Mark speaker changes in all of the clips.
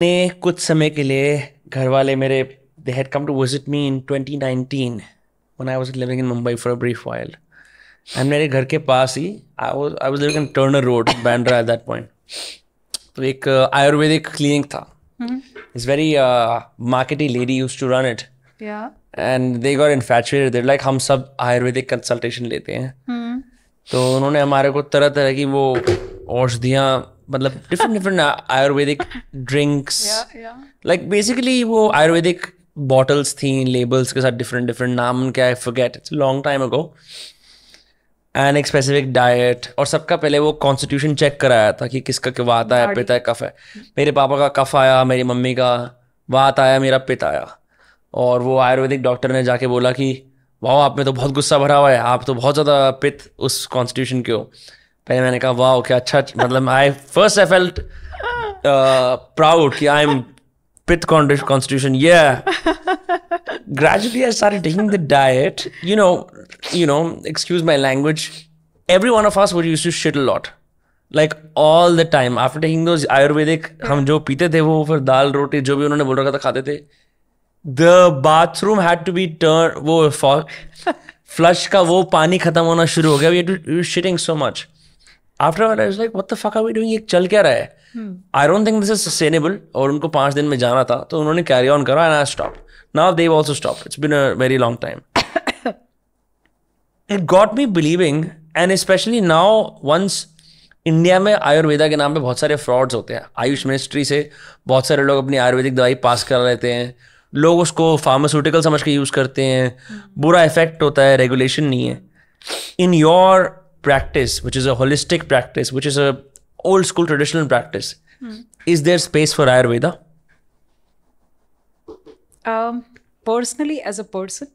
Speaker 1: ने कुछ समय के लिए घर वाले मेरे they had come to visit me in 2019 when I was living in Mumbai for a brief while. And मेरे घर के पास ही I was living in Turner Road, Bandra at that point. तो एक आयुर्वेदिक क्लिनिक था. This very markety lady used to run it.
Speaker 2: Yeah.
Speaker 1: And they got infatuated. They're like हम सब Ayurvedic consultation लेते हैं. तो उन्होंने हमारे को तरह तरह की वो औषधियाँ मतलब different Ayurvedic drinks like basically वो आयुर्वेदिक बॉटल्स थी लेबल्स के साथ डिफरेंट नाम उनके I forget it's long time ago and एक स्पेसिफिक डाइट और सबका पहले वो कॉन्स्टिट्यूशन चेक कराया था कि किसका क्या वात आया पित्त है कफ है. मेरे पापा का कफ आया, मेरी मम्मी का वात आया, मेरा पित्त आया. और वो आयुर्वेदिक डॉक्टर ने जाके बोला कि वाह आप में तो बहुत गुस्सा भरा हुआ है, आप तो बहुत ज़्यादा पित्त उस कॉन्स्टिट्यूशन के हो. पहले मैंने कहा वाह क्या अच्छा मतलब आई फेल्ट प्राउड कि आई एम पित्त constitution. Gradually I started taking the diet, you know, excuse my language, every one of us would used to shit a lot, like all the time after taking those ayurvedic हम जो पीते थे वो फिर दाल रोटी जो भी उन्होंने बोल रखा था खाते थे. The bathroom had to be turned, वो flush का वो पानी खत्म होना शुरू हो गया. We were shitting so much. After a while, I was like, what the fuck are we doing? ये चल क्या रहा है? I don't think this is sustainable. और उनको 5 दिन में जाना था तो उन्होंने carry on करा and I stopped. Now they've also stopped. It's been a very long time. It got me believing, and especially now, once India में आयुर्वेदा के नाम पे बहुत सारे फ्रॉड्स होते हैं. आयुष मिनिस्ट्री से बहुत सारे लोग अपनी आयुर्वेदिक दवाई पास करा लेते हैं. लोग उसको फार्मास्यूटिकल समझ के यूज़ करते हैं. बुरा इफेक्ट होता है, रेगुलेशन नहीं है. In your practice, which is a holistic practice, which is a old school traditional practice, is there space for Ayurveda?
Speaker 2: Personally, as a person,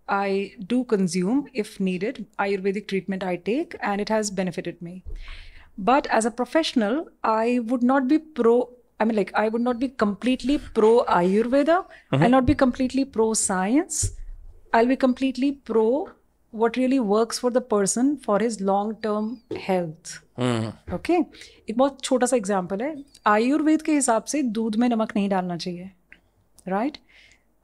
Speaker 2: I do consume, if needed, Ayurvedic treatment I take, and it has benefited me. But as a professional, I would not be I would not be completely pro Ayurveda. I'll not be completely pro science. I'll be completely pro what really works for the person for his long-term health. Okay? एक बहुत छोटा सा example है. आयुर्वेद के हिसाब से दूध में नमक नहीं डालना चाहिए. Right?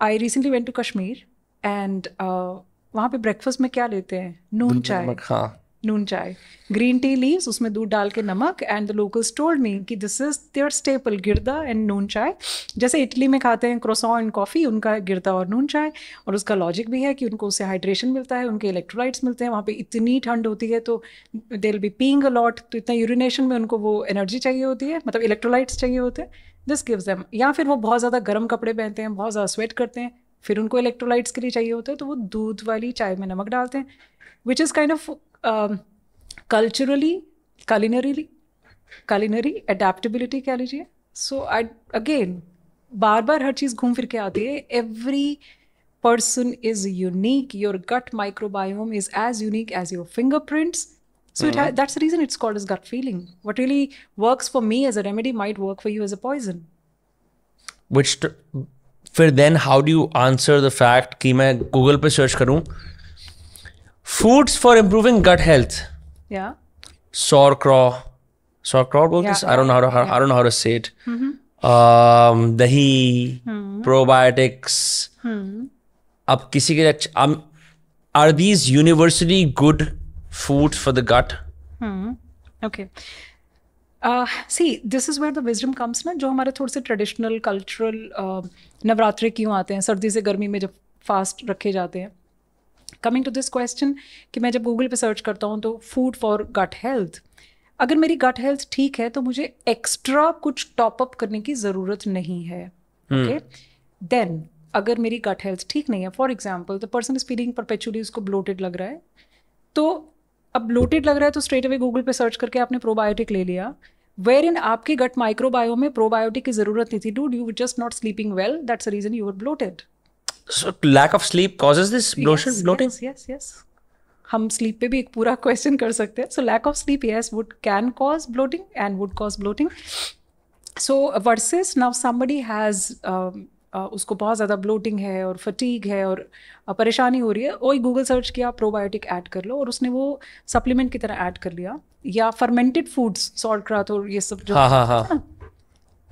Speaker 2: I recently went to Kashmir and वहाँ पे ब्रेकफास्ट में क्या लेते हैं? नून चाय.
Speaker 1: हाँ.
Speaker 2: नून चाय, ग्रीन टी लीव्स, उसमें दूध डाल के नमक. And the locals told me कि this is their staple, girda and noon chai. जैसे इटली में खाते हैं क्रोसॉन एंड कॉफ़ी, उनका गिरदा और नून चाय. और उसका लॉजिक भी है कि उनको उससे हाइड्रेशन मिलता है, उनके इलेक्ट्रोलाइट्स मिलते हैं. वहाँ पे इतनी ठंड होती है तो they will be peeing a lot, तो इतना यूरिनेशन में उनको वो एनर्जी चाहिए होती है, मतलब इलेक्ट्रोलाइट्स चाहिए होते हैं. This gives them. या फिर वो बहुत ज़्यादा गर्म कपड़े पहनते हैं, बहुत ज़्यादा स्वेट करते हैं, फिर उनको इलेक्ट्रोलाइट्स के लिए चाहिए होता है, तो वो दूध वाली चाय में नमक डालते हैं, which is kind of culturally, culinary adaptability कह लीजिए. So I again बार बार हर चीज़ घूम फिर के आती है. Every person is unique. Your gut microbiome is as unique as your fingerprints. So that's the reason it's called as gut feeling. What really works for me as a remedy might work for you as a poison.
Speaker 1: फिर then how do you answer the fact कि मैं Google पे search करूँ foods for improving gut health?
Speaker 2: Yeah.
Speaker 1: Sauerkraut बोलते हैं? I don't know how to say it. दही, probiotics. अब किसी के are these universally good foods for the gut?
Speaker 2: Okay. See, this is where the wisdom comes ना, जो हमारे थोड़े से ट्रेडिशनल कल्चरल नवरात्रे क्यों आते हैं, सर्दी से गर्मी में जब फास्ट रखे जाते हैं. कमिंग टू दिस क्वेश्चन कि मैं जब गूगल पे सर्च करता हूँ तो फूड फॉर गट हेल्थ, अगर मेरी गट हेल्थ ठीक है तो मुझे एक्स्ट्रा कुछ टॉप अप करने की ज़रूरत नहीं है. ओके. देन अगर मेरी गट हेल्थ ठीक नहीं है, for example the person is feeling perpetually, उसको ब्लोटेड लग रहा है, तो अब ब्लोटेड लग रहा है तो स्ट्रेट अवे गूगल पे सर्च करके आपने प्रोबायोटिक ले लिया, वेयर इन आपके गट माइक्रोबायोम में प्रोबायोटिक की ज़रूरत नहीं थी. Dude, you were just not sleeping well, that's the reason you were bloated.
Speaker 1: So lack of sleep causes this bloating?
Speaker 2: Yes. हम sleep पे भी एक पूरा question कर सकते हैं. So lack of sleep, yes, can cause bloating and would cause bloating. So versus now somebody has उसको बहुत ज़्यादा bloating है और fatigue है और परेशानी हो रही है, वही गूगल सर्च किया प्रोबायोटिक ऐड कर लो और उसने वो सप्लीमेंट की तरह ऐड कर लिया, या फर्मेंटेड फूड्स, sauerkraut और ये सब जो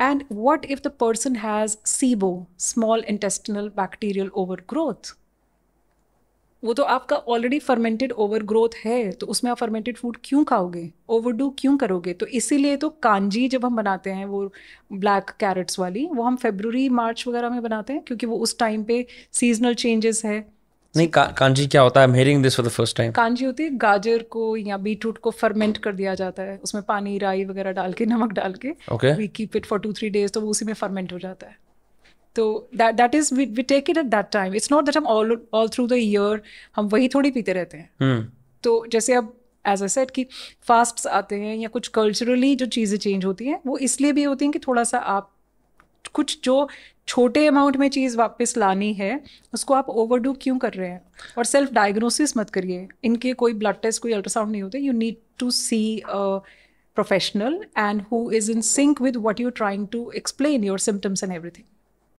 Speaker 2: And what if the person has SIBO, small intestinal bacterial overgrowth? वो तो आपका ऑलरेडी फर्मेंटेड ओवरग्रोथ है, तो उसमें आप फर्मेंटेड फूड क्यों खाओगे, ओवरडू क्यों करोगे? तो इसीलिए तो कांजी जब हम बनाते हैं वो ब्लैक कैरेट्स वाली, वो हम फरवरी मार्च वगैरह में बनाते हैं, क्योंकि वो उस टाइम पे सीजनल चेंजेस है।
Speaker 1: नहीं, कांजी क्या होता है? I am hearing this for the first time.
Speaker 2: Kanji होती है गाजर को या बीटरूट को फर्मेंट कर दिया जाता है, उसमें पानी, राई वगैरह डाल के, नमक डाल के, we keep it for 2-3 days, तो वो उसी में फर्मेंट हो जाता है। तो that is we take it at that time. It's not that हम all through the year हम वही थोड़ी पीते रहते हैं। तो जैसे अब एज आई सेड कि फास्ट्स आते हैं या कुछ कल्चरली जो चीज़ें चेंज होती हैं, वो इसलिए भी होती हैं कि थोड़ा सा आप कुछ जो छोटे अमाउंट में चीज़ वापस लानी है उसको आप ओवरडू क्यों कर रहे हैं? और सेल्फ डायग्नोसिस मत करिए, इनके कोई ब्लड टेस्ट, कोई अल्ट्रासाउंड नहीं होते। You need to see a professional and who is in sync with what you are trying to explain your symptoms and everything.